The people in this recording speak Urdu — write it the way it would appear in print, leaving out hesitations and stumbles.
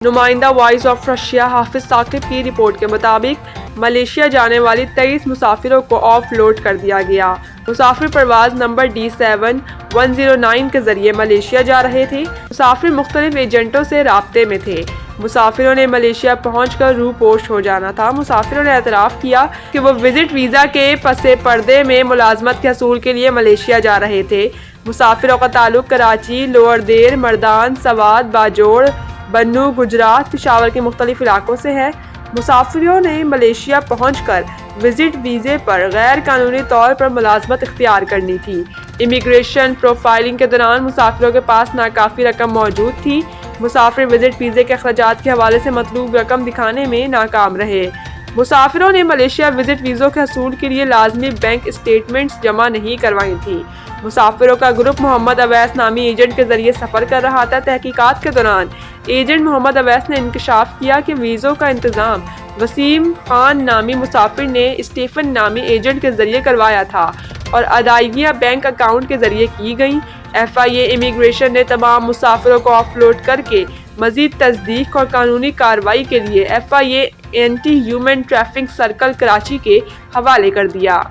نمائندہ وائس آف رشیا حافظ ثاقب کی رپورٹ کے مطابق ملیشیا جانے والی 23 مسافروں کو آف لوڈ کر دیا گیا۔ مسافر پرواز نمبر D7109 کے ذریعے ملیشیا جا رہے تھے۔ مسافر مختلف ایجنٹوں سے رابطے میں تھے۔ مسافروں نے ملیشیا پہنچ کر روح پوش ہو جانا تھا۔ مسافروں نے اعتراف کیا کہ وہ وزٹ ویزا کے پس پردے میں ملازمت کے حصول کے لیے ملیشیا جا رہے تھے۔ مسافروں کا تعلق کراچی، لوئر دیر، مردان، سوات، باجوڑ، بنوں، گجرات، پشاور کے مختلف علاقوں سے ہے۔ مسافروں نے ملیشیا پہنچ کر وزٹ ویزے پر غیر قانونی طور پر ملازمت اختیار کرنی تھی۔ امیگریشن پروفائلنگ کے دوران مسافروں کے پاس ناکافی رقم موجود تھی۔ مسافر وزٹ ویزے کے اخراجات کے حوالے سے مطلوب رقم دکھانے میں ناکام رہے۔ مسافروں نے ملیشیا وزٹ ویزوں کے حصول کے لیے لازمی بینک اسٹیٹمنٹس جمع نہیں کروائی تھیں۔ مسافروں کا گروپ محمد اویس نامی ایجنٹ کے ذریعے سفر کر رہا تھا۔ تحقیقات کے دوران ایجنٹ محمد اویس نے انکشاف کیا کہ ویزوں کا انتظام وسیم خان نامی مسافر نے اسٹیفن نامی ایجنٹ کے ذریعے کروایا تھا اور ادائیگیاں بینک اکاؤنٹ کے ذریعے کی گئیں۔ FIA امیگریشن نے تمام مسافروں کو آف لوڈ کر کے مزید تصدیق اور قانونی کارروائی کے لیے FIA anti human trafficking circle Karachi کے حوالے کر دیا۔